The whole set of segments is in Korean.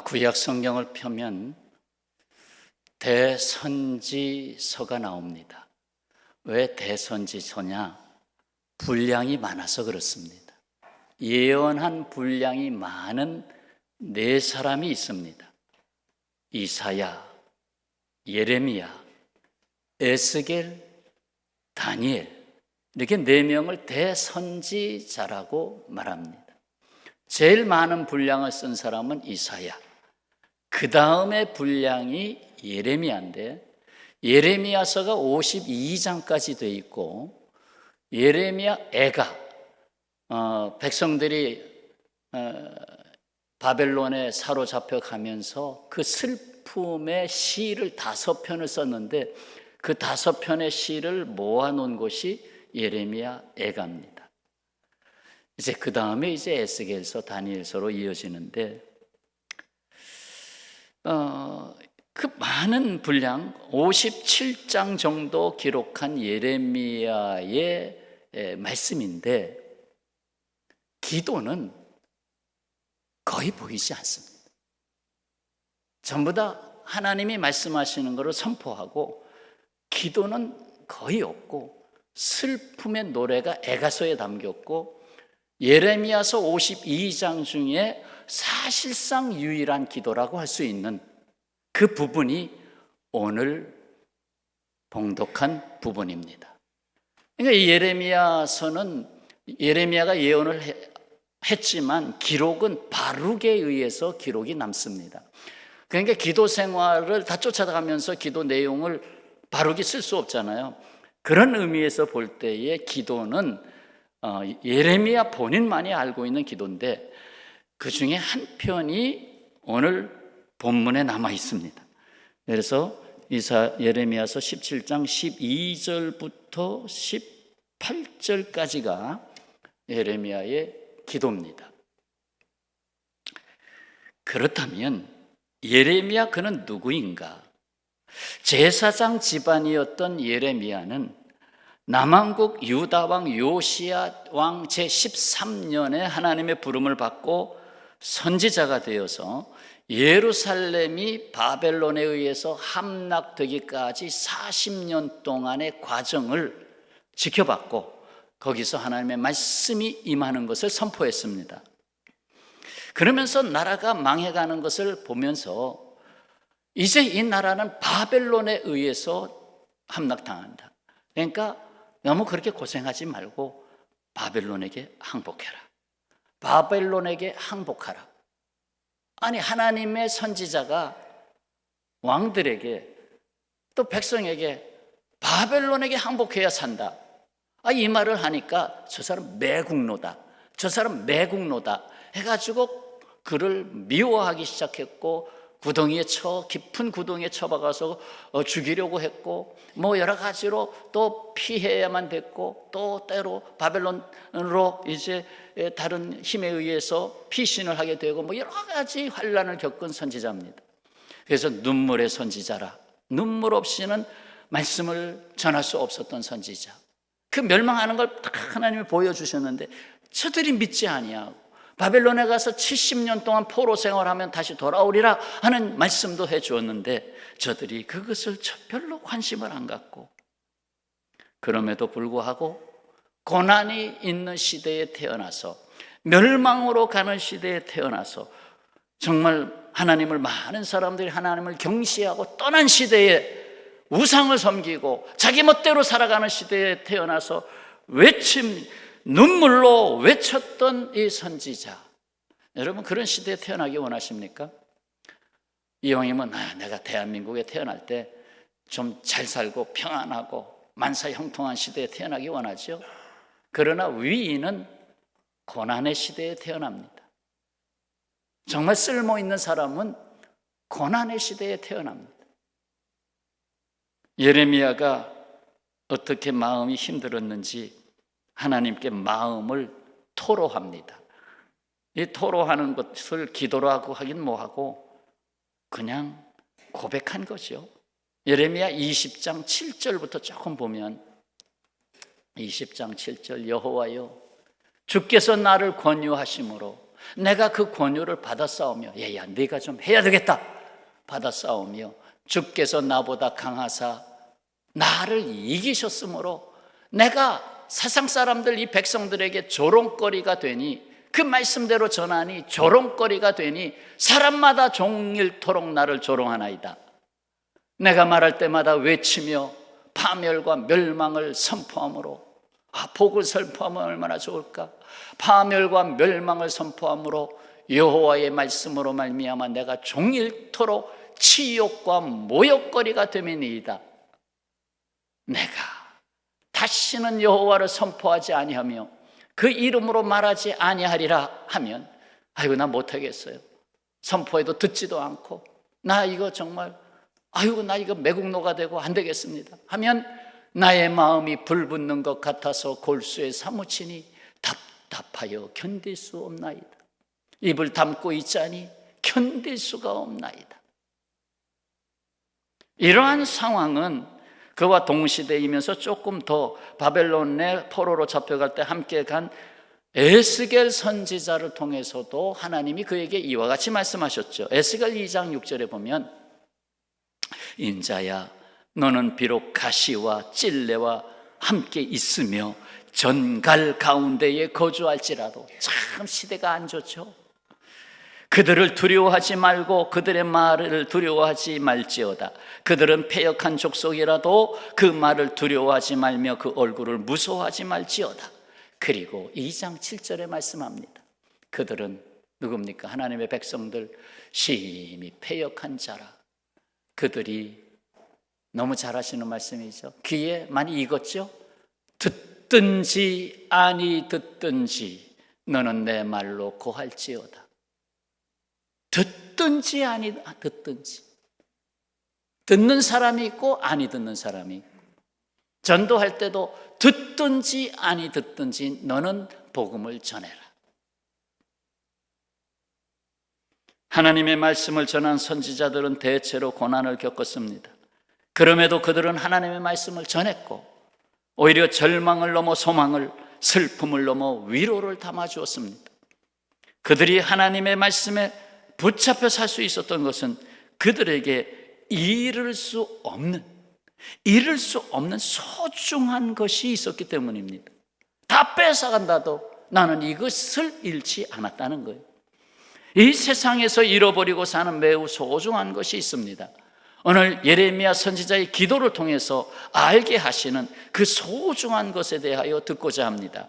구약 성경을 펴면 대선지서가 나옵니다. 왜 대선지서냐? 분량이 많아서 그렇습니다. 예언한 분량이 많은 네 사람이 있습니다. 이사야, 예레미야, 에스겔, 다니엘, 이렇게 네 명을 대선지자라고 말합니다. 제일 많은 분량을 쓴 사람은 이사야, 그 다음에 분량이 예레미야인데, 예레미야서가 52장까지 돼 있고, 예레미야 애가 백성들이 바벨론에 사로잡혀 가면서 그 슬픔의 시를 5편을 썼는데, 그 5편의 시를 모아놓은 것이 예레미야 애가입니다. 이제 그 다음에 이제 에스겔서, 다니엘서로 이어지는데, 그 많은 분량 57장 정도 기록한 예레미야의 말씀인데, 기도는 거의 보이지 않습니다. 전부 다 하나님이 말씀하시는 것을 선포하고, 기도는 거의 없고, 슬픔의 노래가 애가서에 담겼고, 예레미야서 52장 중에 사실상 유일한 기도라고 할 수 있는 그 부분이 오늘 봉독한 부분입니다. 그러니까 이 예레미야서는 예레미야가 예언을 했지만 기록은 바룩에 의해서 기록이 남습니다. 그러니까 기도 생활을 다 쫓아가면서 기도 내용을 바룩이 쓸 수 없잖아요. 그런 의미에서 볼 때의 기도는 예레미야 본인만이 알고 있는 기도인데, 그 중에 한 편이 오늘 본문에 남아 있습니다. 그래서 예레미야서 17장 12절부터 18절까지가 예레미야의 기도입니다. 그렇다면 예레미야 그는 누구인가? 제사장 집안이었던 예레미야는 남왕국 유다 왕 요시야 왕 제13년에 하나님의 부름을 받고 선지자가 되어서 예루살렘이 바벨론에 의해서 함락되기까지 40년 동안의 과정을 지켜봤고, 거기서 하나님의 말씀이 임하는 것을 선포했습니다. 그러면서 나라가 망해가는 것을 보면서 이제 이 나라는 바벨론에 의해서 함락당한다. 그러니까 너무 그렇게 고생하지 말고 바벨론에게 항복해라. 바벨론에게 항복하라. 아니, 하나님의 선지자가 왕들에게 또 백성에게 바벨론에게 항복해야 산다. 이 말을 하니까 저 사람 매국노다, 저 사람 매국노다 해가지고 그를 미워하기 시작했고, 깊은 구덩이에 쳐박아서 죽이려고 했고, 여러 가지로 또 피해야만 됐고, 또 때로 바벨론으로 이제 다른 힘에 의해서 피신을 하게 되고, 여러 가지 환난을 겪은 선지자입니다. 그래서 눈물의 선지자라, 눈물 없이는 말씀을 전할 수 없었던 선지자, 그 멸망하는 걸 하나님이 보여주셨는데 저들이 믿지 아니하고, 바벨론에 가서 70년 동안 포로 생활하면 다시 돌아오리라 하는 말씀도 해주었는데 저들이 그것을 별로 관심을 안 갖고, 그럼에도 불구하고 고난이 있는 시대에 태어나서, 멸망으로 가는 시대에 태어나서, 정말 많은 사람들이 하나님을 경시하고 떠난 시대에 우상을 섬기고 자기 멋대로 살아가는 시대에 태어나서 눈물로 외쳤던 이 선지자, 여러분 그런 시대에 태어나기 원하십니까? 이왕이면 내가 대한민국에 태어날 때 좀 잘 살고 평안하고 만사형통한 시대에 태어나기 원하죠. 그러나 위인은 고난의 시대에 태어납니다. 정말 쓸모있는 사람은 고난의 시대에 태어납니다. 예레미야가 어떻게 마음이 힘들었는지 하나님께 마음을 토로합니다. 이 토로하는 것을 기도라고 하긴 뭐하고 그냥 고백한 거죠. 예레미야 20장 7절부터 조금 보면, 20장 7절, 여호와여 주께서 나를 권유하심으로 내가 그 권유를 받아 싸우며 얘야 네가 좀 해야 되겠다 받아 싸우며 주께서 나보다 강하사 나를 이기셨으므로 내가 세상 사람들 이 백성들에게 조롱거리가 되니 그 말씀대로 전하니 조롱거리가 되니 사람마다 종일토록 나를 조롱하나이다. 내가 말할 때마다 외치며 파멸과 멸망을 선포함으로 복을 선포하면 얼마나 좋을까. 파멸과 멸망을 선포함으로 여호와의 말씀으로 말미암아 내가 종일토록 치욕과 모욕거리가 됨이니이다. 내가 다시는 여호와를 선포하지 아니하며 그 이름으로 말하지 아니하리라 하면 아이고 나 못하겠어요. 선포해도 듣지도 않고 나 이거 정말 아이고 나 이거 매국노가 되고 안 되겠습니다 하면 나의 마음이 불붙는 것 같아서 골수에 사무치니 답답하여 견딜 수 없나이다. 입을 닫고 있자니 견딜 수가 없나이다. 이러한 상황은 그와 동시대이면서 조금 더 바벨론의 포로로 잡혀갈 때 함께 간 에스겔 선지자를 통해서도 하나님이 그에게 이와 같이 말씀하셨죠. 에스겔 2장 6절에 보면 인자야 너는 비록 가시와 찔레와 함께 있으며 전갈 가운데에 거주할지라도 참 시대가 안 좋죠. 그들을 두려워하지 말고 그들의 말을 두려워하지 말지어다. 그들은 패역한 족속이라도 그 말을 두려워하지 말며 그 얼굴을 무서워하지 말지어다. 그리고 2장 7절에 말씀합니다. 그들은 누굽니까? 하나님의 백성들 심히 패역한 자라. 그들이 너무 잘하시는 말씀이죠. 귀에 많이 익었죠? 듣든지 아니 듣든지 너는 내 말로 고할지어다. 듣든지 아니 듣든지. 듣는 사람이 있고 아니 듣는 사람이 있고, 전도할 때도 듣든지 아니 듣든지 너는 복음을 전해라. 하나님의 말씀을 전한 선지자들은 대체로 고난을 겪었습니다. 그럼에도 그들은 하나님의 말씀을 전했고 오히려 절망을 넘어 소망을, 슬픔을 넘어 위로를 담아주었습니다. 그들이 하나님의 말씀에 붙잡혀 살 수 있었던 것은 그들에게 잃을 수 없는 소중한 것이 있었기 때문입니다. 다 뺏어간다도 나는 이것을 잃지 않았다는 거예요. 이 세상에서 잃어버리고 사는 매우 소중한 것이 있습니다. 오늘 예레미야 선지자의 기도를 통해서 알게 하시는 그 소중한 것에 대하여 듣고자 합니다.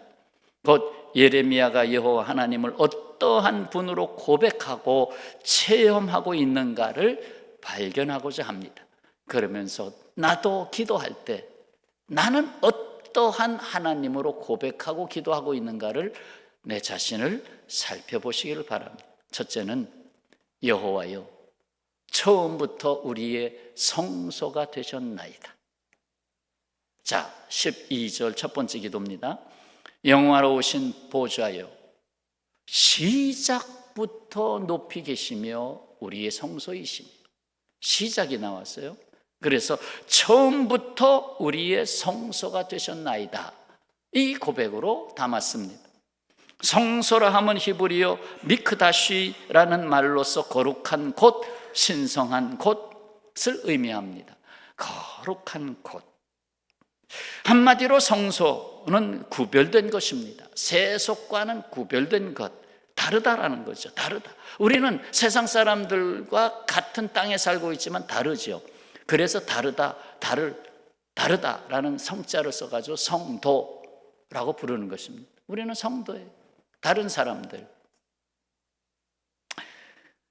곧 예레미야가 여호와 하나님을 어떠한 분으로 고백하고 체험하고 있는가를 발견하고자 합니다. 그러면서 나도 기도할 때 나는 어떠한 하나님으로 고백하고 기도하고 있는가를 내 자신을 살펴보시기를 바랍니다. 첫째는 여호와여 처음부터 우리의 성소가 되셨나이다. 자, 12절 첫 번째 기도입니다. 영화로우신 보좌여 시작부터 높이 계시며 우리의 성소이시며, 시작이 나왔어요. 그래서 처음부터 우리의 성소가 되셨나이다, 이 고백으로 담았습니다. 성소라 하면 히브리어 미크다시라는 말로서 거룩한 곳, 신성한 곳을 의미합니다. 거룩한 곳. 한마디로 성소는 구별된 것입니다. 세속과는 구별된 것, 다르다라는 거죠. 다르다. 우리는 세상 사람들과 같은 땅에 살고 있지만 다르죠. 그래서 다르다라는 성자를 써가지고 성도라고 부르는 것입니다. 우리는 성도예요. 다른 사람들.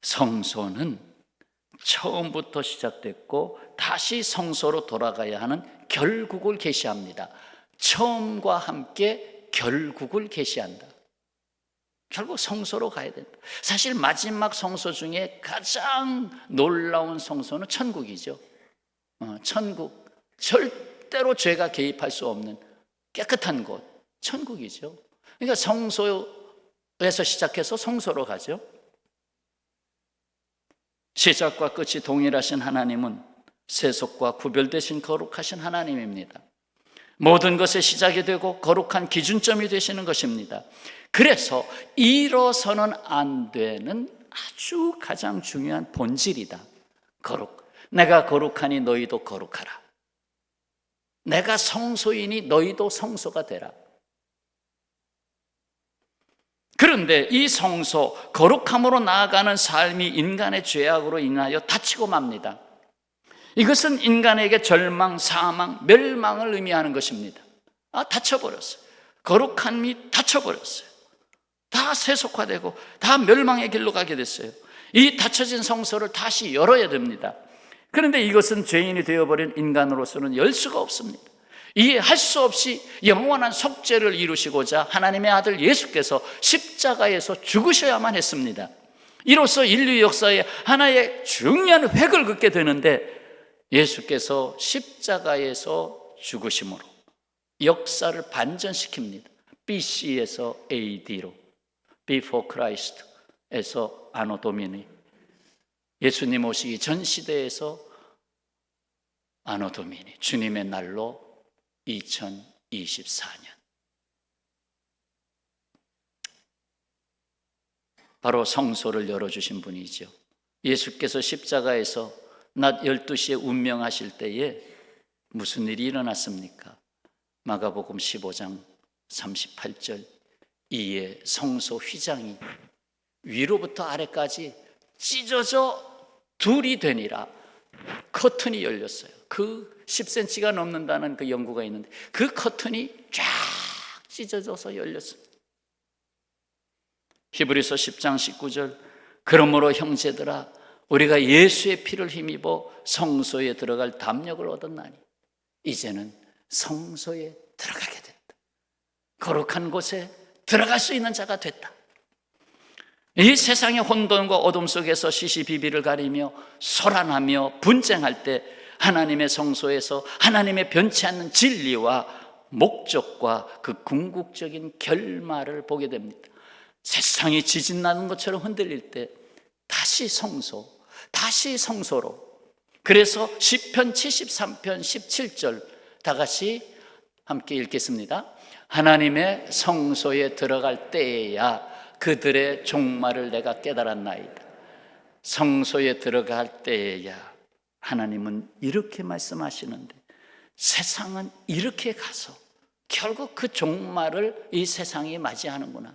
성소는 처음부터 시작됐고 다시 성소로 돌아가야 하는 결국을 계시합니다. 처음과 함께 결국을 계시한다. 결국 성소로 가야 된다. 사실 마지막 성소 중에 가장 놀라운 성소는 천국이죠. 천국, 절대로 죄가 개입할 수 없는 깨끗한 곳, 천국이죠. 그러니까 성소에서 시작해서 성소로 가죠. 시작과 끝이 동일하신 하나님은 세속과 구별되신 거룩하신 하나님입니다. 모든 것의 시작이 되고 거룩한 기준점이 되시는 것입니다. 그래서 잃어서는 안 되는 아주 가장 중요한 본질이다. 거룩. 내가 거룩하니 너희도 거룩하라. 내가 성소이니 너희도 성소가 되라. 그런데 이 성소, 거룩함으로 나아가는 삶이 인간의 죄악으로 인하여 닫히고 맙니다. 이것은 인간에게 절망, 사망, 멸망을 의미하는 것입니다. 닫혀버렸어요. 거룩함이 닫혀버렸어요. 다 세속화되고 다 멸망의 길로 가게 됐어요. 이 닫혀진 성소를 다시 열어야 됩니다. 그런데 이것은 죄인이 되어버린 인간으로서는 열 수가 없습니다. 이해할 수 없이 영원한 속죄를 이루시고자 하나님의 아들 예수께서 십자가에서 죽으셔야만 했습니다. 이로써 인류 역사에 하나의 중요한 획을 긋게 되는데, 예수께서 십자가에서 죽으심으로 역사를 반전시킵니다. BC에서 AD로, Before Christ에서 Anno Domini, 예수님 오시기 전 시대에서 Anno Domini, 주님의 날로 2024년. 바로 성소를 열어주신 분이죠. 예수께서 십자가에서 낮 12시에 운명하실 때에 무슨 일이 일어났습니까? 마가복음 15장 38절, 이에 성소 휘장이 위로부터 아래까지 찢어져 둘이 되니라. 커튼이 열렸어요. 그 10cm가 넘는다는 그 연구가 있는데 그 커튼이 쫙 찢어져서 열렸습니다. 히브리서 10장 19절, 그러므로 형제들아 우리가 예수의 피를 힘입어 성소에 들어갈 담력을 얻었나니 이제는 성소에 들어가게 됐다. 거룩한 곳에 들어갈 수 있는 자가 됐다. 이 세상의 혼돈과 어둠 속에서 시시비비를 가리며 소란하며 분쟁할 때 하나님의 성소에서 하나님의 변치 않는 진리와 목적과 그 궁극적인 결말을 보게 됩니다. 세상이 지진나는 것처럼 흔들릴 때 다시 성소, 다시 성소로. 그래서 시편 73편 17절 다 같이 함께 읽겠습니다. 하나님의 성소에 들어갈 때에야 그들의 종말을 내가 깨달았나이다. 성소에 들어갈 때에야. 하나님은 이렇게 말씀하시는데 세상은 이렇게 가서 결국 그 종말을 이 세상이 맞이하는구나.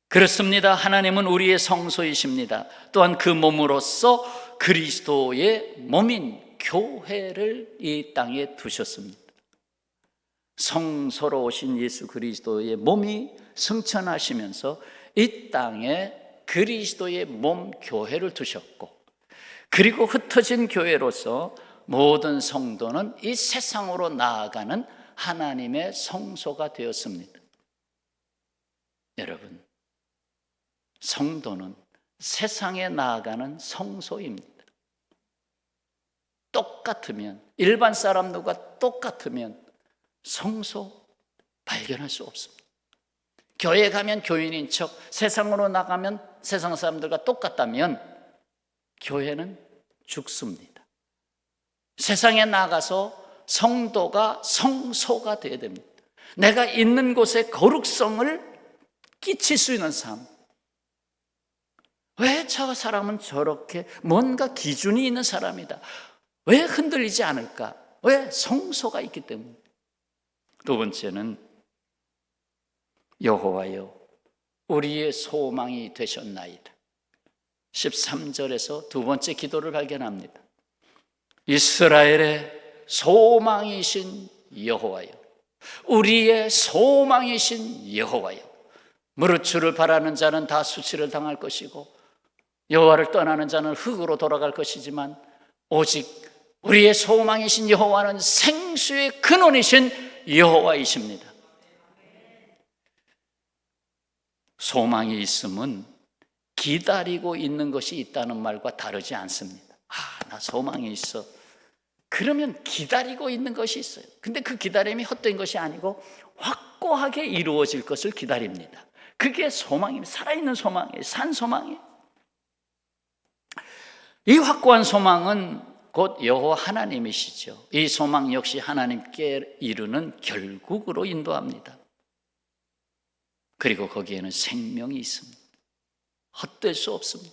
그렇습니다. 하나님은 우리의 성소이십니다. 또한 그 몸으로써 그리스도의 몸인 교회를 이 땅에 두셨습니다. 성소로 오신 예수 그리스도의 몸이 승천하시면서 이 땅에 그리스도의 몸 교회를 두셨고, 그리고 흩어진 교회로서 모든 성도는 이 세상으로 나아가는 하나님의 성소가 되었습니다. 여러분, 성도는 세상에 나아가는 성소입니다. 똑같으면, 일반 사람들과 똑같으면 성소 발견할 수 없습니다. 교회에 가면 교인인 척, 세상으로 나가면 세상 사람들과 똑같다면 교회는 죽습니다. 세상에 나가서 성도가 성소가 되어야 됩니다. 내가 있는 곳에 거룩성을 끼칠 수 있는 삶. 왜 저 사람은 저렇게 뭔가 기준이 있는 사람이다. 왜 흔들리지 않을까? 왜? 성소가 있기 때문에. 두 번째는 여호와여 우리의 소망이 되셨나이다. 13절에서 두 번째 기도를 발견합니다. 이스라엘의 소망이신 여호와여, 우리의 소망이신 여호와여. 무릇 주를 바라는 자는 다 수치를 당할 것이고 여호와를 떠나는 자는 흙으로 돌아갈 것이지만 오직 우리의 소망이신 여호와는 생수의 근원이신 여호와이십니다. 소망이 있음은 기다리고 있는 것이 있다는 말과 다르지 않습니다. 나 소망이 있어. 그러면 기다리고 있는 것이 있어요. 근데 그 기다림이 헛된 것이 아니고 확고하게 이루어질 것을 기다립니다. 그게 소망입니다. 살아있는 소망이에요. 산 소망이에요. 이 확고한 소망은 곧 여호와 하나님이시죠. 이 소망 역시 하나님께 이르는 결국으로 인도합니다. 그리고 거기에는 생명이 있습니다. 헛될 수 없습니다.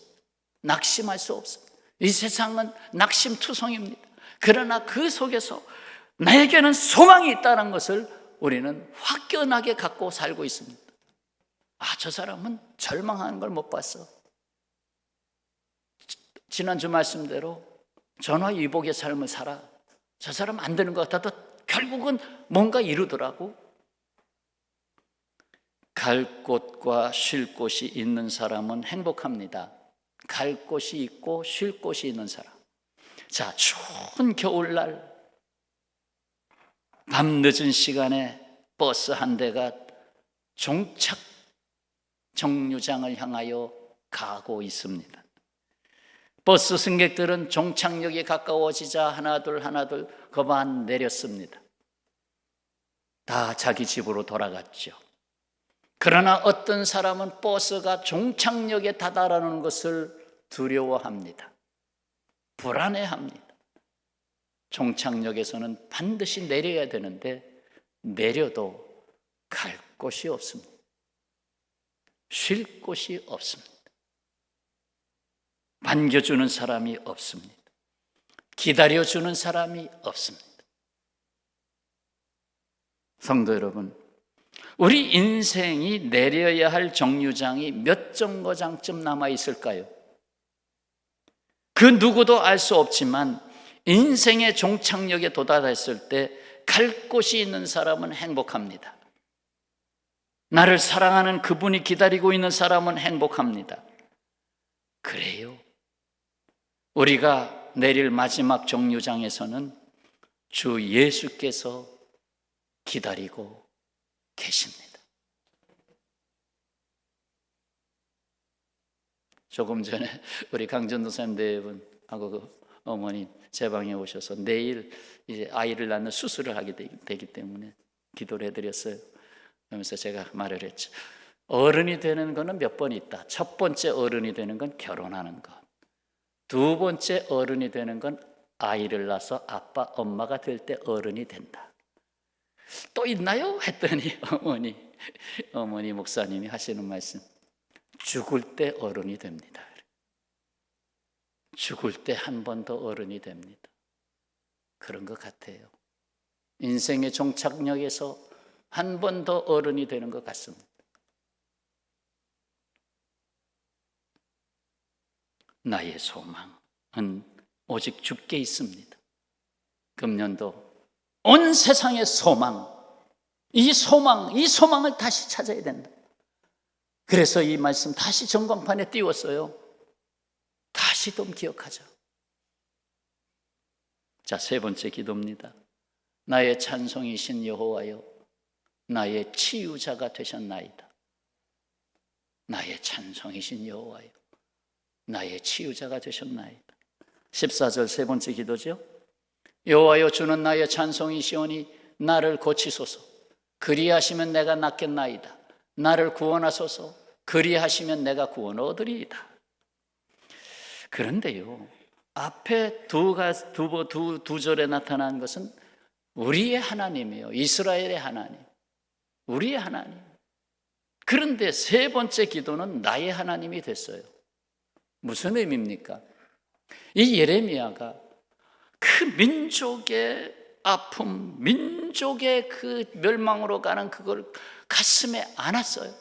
낙심할 수 없습니다. 이 세상은 낙심투성입니다. 그러나 그 속에서 나에게는 소망이 있다는 것을 우리는 확연하게 갖고 살고 있습니다. 저 사람은 절망하는 걸 못 봤어. 지난주 말씀대로 전화위복의 삶을 살아. 저 사람 안 되는 것 같아도 결국은 뭔가 이루더라고. 갈 곳과 쉴 곳이 있는 사람은 행복합니다. 갈 곳이 있고 쉴 곳이 있는 사람. 자, 추운 겨울날 밤늦은 시간에 버스 한 대가 종착 정류장을 향하여 가고 있습니다. 버스 승객들은 종착역이 가까워지자 하나둘 그만 내렸습니다. 다 자기 집으로 돌아갔죠. 그러나 어떤 사람은 버스가 종착역에 다다르는 것을 두려워합니다. 불안해합니다. 종착역에서는 반드시 내려야 되는데 내려도 갈 곳이 없습니다. 쉴 곳이 없습니다. 반겨주는 사람이 없습니다. 기다려주는 사람이 없습니다. 성도 여러분, 우리 인생이 내려야 할 정류장이 몇 정거장쯤 남아 있을까요? 그 누구도 알 수 없지만 인생의 종착역에 도달했을 때 갈 곳이 있는 사람은 행복합니다. 나를 사랑하는 그분이 기다리고 있는 사람은 행복합니다. 그래요. 우리가 내릴 마지막 정류장에서는 주 예수께서 기다리고 계십니다. 조금 전에 우리 강전도 선생님하고 그 어머니 제 방에 오셔서 내일 이제 아이를 낳는 수술을 하게 되기 때문에 기도를 해드렸어요. 그러면서 제가 말을 했죠. 어른이 되는 거는 몇 번 있다. 첫 번째 어른이 되는 건 결혼하는 것. 두 번째 어른이 되는 건 아이를 낳아서 아빠, 엄마가 될 때 어른이 된다. 또 있나요? 했더니 어머니 목사님이 하시는 말씀, 죽을 때 어른이 됩니다. 죽을 때 한 번 더 어른이 됩니다. 그런 것 같아요. 인생의 종착역에서 한 번 더 어른이 되는 것 같습니다. 나의 소망은 오직 주께 있습니다. 금년도 온 세상의 소망, 이 소망을 다시 찾아야 된다. 그래서 이 말씀 다시 전광판에 띄웠어요. 다시 좀 기억하자. 자, 세 번째 기도입니다. 나의 찬송이신 여호와여, 나의 치유자가 되셨나이다. 나의 찬송이신 여호와여, 나의 치유자가 되셨나이다. 14절 세 번째 기도죠. 여호와여, 주는 나의 찬송이시오니 나를 고치소서. 그리하시면 내가 낫겠나이다. 나를 구원하소서. 그리하시면 내가 구원 얻으리이다. 그런데요, 앞에 두 절에 나타난 것은 우리의 하나님이에요. 이스라엘의 하나님, 우리의 하나님. 그런데 세 번째 기도는 나의 하나님이 됐어요. 무슨 의미입니까? 이 예레미야가 그 민족의 아픔, 민족의 그 멸망으로 가는 그걸 가슴에 안았어요.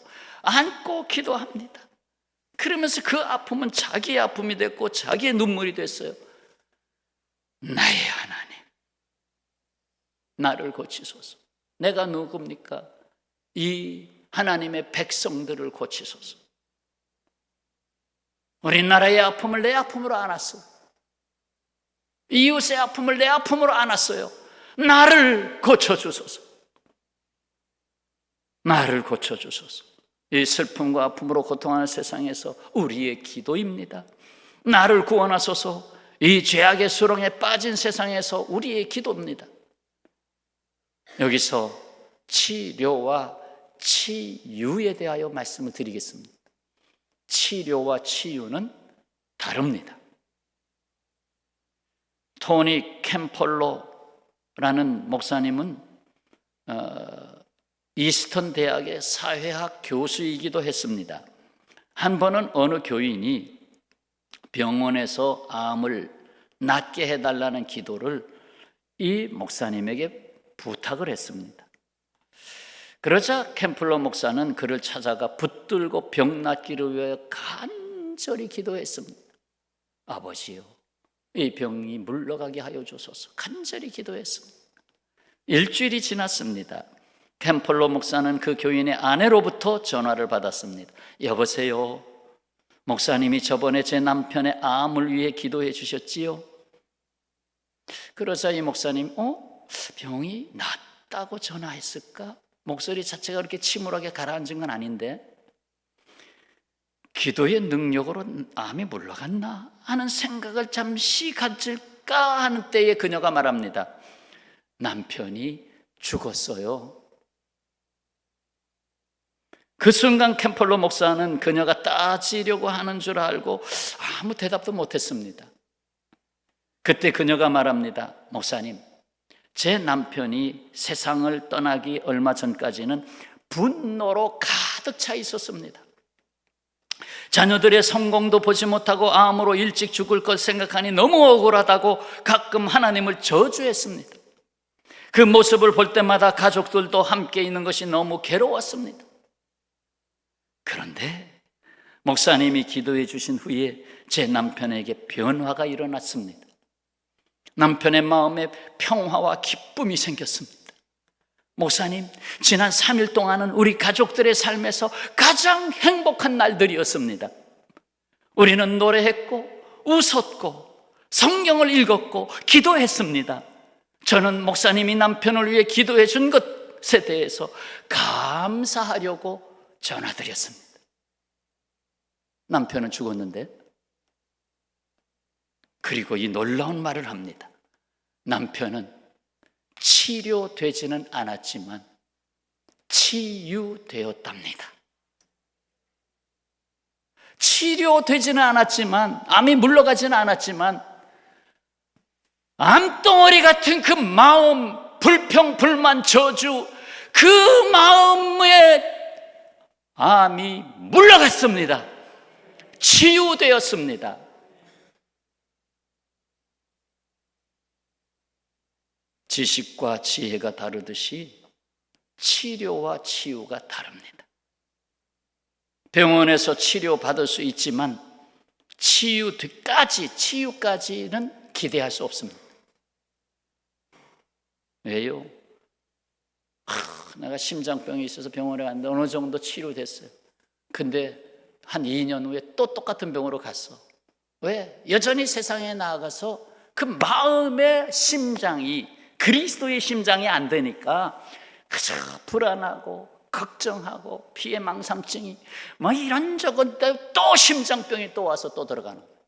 안고 기도합니다. 그러면서 그 아픔은 자기의 아픔이 됐고 자기의 눈물이 됐어요. 나의 하나님, 나를 고치소서. 내가 누굽니까? 이 하나님의 백성들을 고치소서. 우리나라의 아픔을 내 아픔으로 안았어. 이웃의 아픔을 내 아픔으로 안았어요. 나를 고쳐주소서. 나를 고쳐주소서. 이 슬픔과 아픔으로 고통하는 세상에서 우리의 기도입니다. 나를 구원하소서. 이 죄악의 수렁에 빠진 세상에서 우리의 기도입니다. 여기서 치료와 치유에 대하여 말씀을 드리겠습니다. 치료와 치유는 다릅니다. 토니 캠펄로라는 목사님은 이스턴 대학의 사회학 교수이기도 했습니다. 한 번은 어느 교인이 병원에서 암을 낫게 해달라는 기도를 이 목사님에게 부탁을 했습니다. 그러자 캠플러 목사는 그를 찾아가 붙들고 병 낫기를 위해 간절히 기도했습니다. 아버지요, 이 병이 물러가게 하여 주소서. 간절히 기도했습니다. 일주일이 지났습니다. 캠플러 목사는 그 교인의 아내로부터 전화를 받았습니다. 여보세요, 목사님이 저번에 제 남편의 암을 위해 기도해 주셨지요? 그러자 이 목사님, 병이 낫다고 전화했을까? 목소리 자체가 그렇게 침울하게 가라앉은 건 아닌데, 기도의 능력으로 암이 물러갔나 하는 생각을 잠시 가질까 하는 때에 그녀가 말합니다. 남편이 죽었어요. 그 순간 캠플러 목사는 그녀가 따지려고 하는 줄 알고 아무 대답도 못했습니다. 그때 그녀가 말합니다. 목사님, 제 남편이 세상을 떠나기 얼마 전까지는 분노로 가득 차 있었습니다. 자녀들의 성공도 보지 못하고 암으로 일찍 죽을 것 생각하니 너무 억울하다고 가끔 하나님을 저주했습니다. 그 모습을 볼 때마다 가족들도 함께 있는 것이 너무 괴로웠습니다. 그런데 목사님이 기도해 주신 후에 제 남편에게 변화가 일어났습니다. 남편의 마음에 평화와 기쁨이 생겼습니다. 목사님, 지난 3일 동안은 우리 가족들의 삶에서 가장 행복한 날들이었습니다. 우리는 노래했고 웃었고 성경을 읽었고 기도했습니다. 저는 목사님이 남편을 위해 기도해 준 것에 대해서 감사하려고 전화드렸습니다. 남편은 죽었는데, 그리고 이 놀라운 말을 합니다. 남편은 치료되지는 않았지만 치유되었답니다. 치료되지는 않았지만, 암이 물러가지는 않았지만, 암덩어리 같은 그 마음, 불평, 불만, 저주, 그 마음에 암이 물러갔습니다. 치유되었습니다. 지식과 지혜가 다르듯이 치료와 치유가 다릅니다. 병원에서 치료받을 수 있지만 치유까지는 기대할 수 없습니다. 왜요? 내가 심장병이 있어서 병원에 갔는데 어느 정도 치료됐어요. 근데 한 2년 후에 또 똑같은 병으로 갔어. 왜? 여전히 세상에 나아가서 그 마음의 심장이, 그리스도의 심장이 안 되니까 그저 불안하고 걱정하고 피해망상증이 뭐 이런저런 또 심장병이 또 와서 또 들어가는 거예요.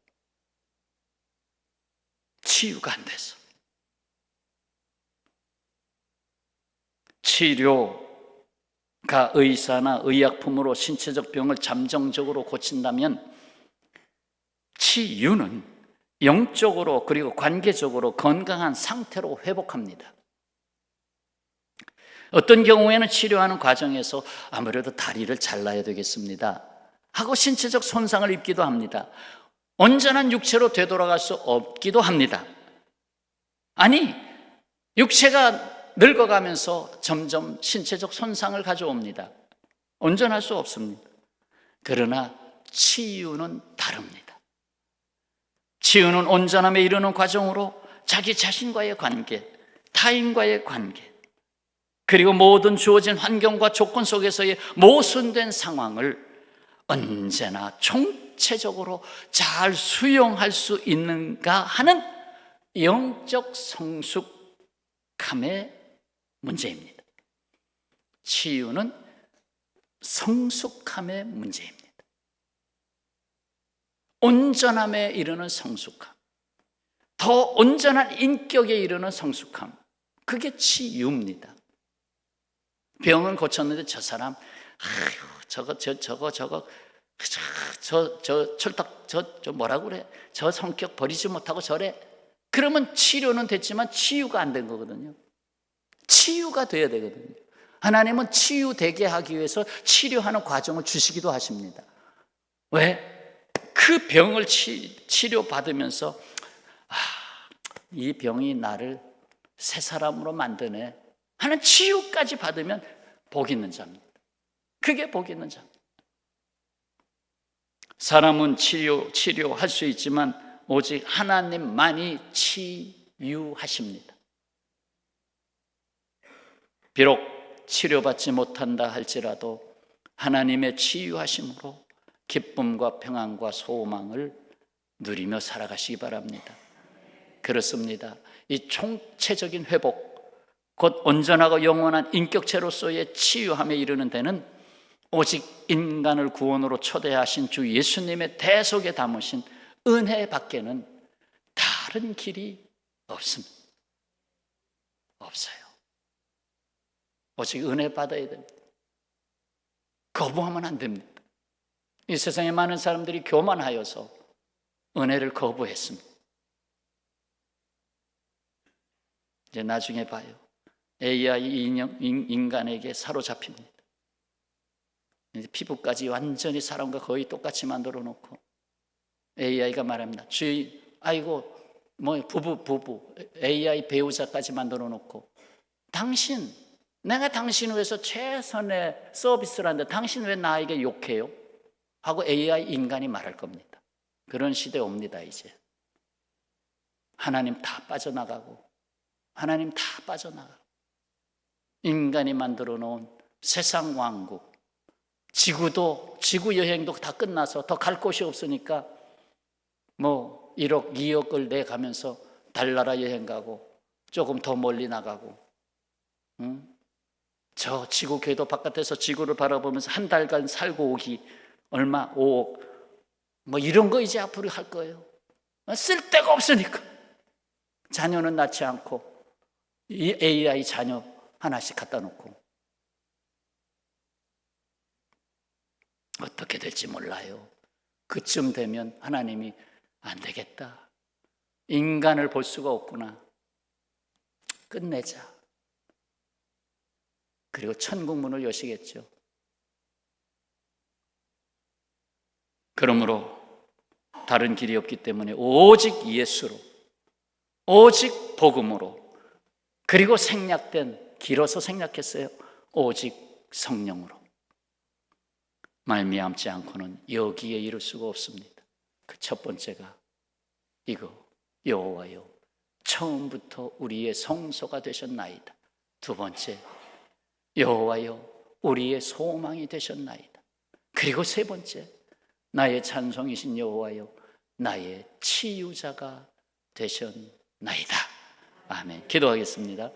치유가 안 돼서. 치료가 의사나 의약품으로 신체적 병을 잠정적으로 고친다면, 치유는 영적으로 그리고 관계적으로 건강한 상태로 회복합니다. 어떤 경우에는 치료하는 과정에서 아무래도 다리를 잘라야 되겠습니다 하고 신체적 손상을 입기도 합니다. 온전한 육체로 되돌아갈 수 없기도 합니다. 아니, 육체가 늙어가면서 점점 신체적 손상을 가져옵니다. 온전할 수 없습니다. 그러나 치유는 다릅니다. 치유는 온전함에 이르는 과정으로 자기 자신과의 관계, 타인과의 관계, 그리고 모든 주어진 환경과 조건 속에서의 모순된 상황을 언제나 총체적으로 잘 수용할 수 있는가 하는 영적 성숙함의 문제입니다. 치유는 성숙함의 문제입니다. 온전함에 이르는 성숙함, 더 온전한 인격에 이르는 성숙함, 그게 치유입니다. 병은 고쳤는데 저 사람 저거 철떡 저 뭐라고 그래? 저 성격 버리지 못하고 저래. 그러면 치료는 됐지만 치유가 안 된 거거든요. 치유가 돼야 되거든요. 하나님은 치유되게 하기 위해서 치료하는 과정을 주시기도 하십니다. 왜? 그 병을 치료받으면서 이 병이 나를 새 사람으로 만드네 하는 치유까지 받으면 복 있는 자입니다. 그게 복 있는 자입니다. 사람은 치료할 수 있지만 오직 하나님만이 치유하십니다. 비록 치료받지 못한다 할지라도 하나님의 치유하심으로 기쁨과 평안과 소망을 누리며 살아가시기 바랍니다. 그렇습니다. 이 총체적인 회복, 곧 온전하고 영원한 인격체로서의 치유함에 이르는 데는 오직 인간을 구원으로 초대하신 주 예수님의 대속에 담으신 은혜 밖에는 다른 길이 없습니다. 없어요. 오직 은혜 받아야 됩니다. 거부하면 안 됩니다. 이 세상에 많은 사람들이 교만하여서 은혜를 거부했습니다. 이제 나중에 봐요. AI 인간에게 사로잡힙니다. 이제 피부까지 완전히 사람과 거의 똑같이 만들어 놓고 AI가 말합니다. 주의, 아이고, 부부, AI 배우자까지 만들어 놓고 내가 당신 위해서 최선의 서비스를 하는데 당신 왜 나에게 욕해요? 하고 AI 인간이 말할 겁니다. 그런 시대 옵니다. 이제 하나님 다 빠져나가고 인간이 만들어 놓은 세상 왕국, 지구 여행도 다 끝나서 더 갈 곳이 없으니까 1억, 2억을 내가면서 달나라 여행 가고 조금 더 멀리 나가고, 저 지구 궤도 바깥에서 지구를 바라보면서 한 달간 살고 오기 얼마? 5억. 이런 거 이제 앞으로 할 거예요. 쓸데가 없으니까. 자녀는 낳지 않고 이 AI 자녀 하나씩 갖다 놓고 어떻게 될지 몰라요. 그쯤 되면 하나님이 안 되겠다. 인간을 볼 수가 없구나. 끝내자. 그리고 천국 문을 여시겠죠. 그러므로 다른 길이 없기 때문에 오직 예수로, 오직 복음으로, 그리고 길어서 생략했어요. 오직 성령으로 말미암지 않고는 여기에 이를 수가 없습니다. 그 첫 번째가 이거, 여호와여 처음부터 우리의 성소가 되셨나이다. 두 번째, 여호와여 우리의 소망이 되셨나이다. 그리고 세 번째, 나의 찬송이신 여호와여 나의 치유자가 되셨나이다. 아멘. 기도하겠습니다.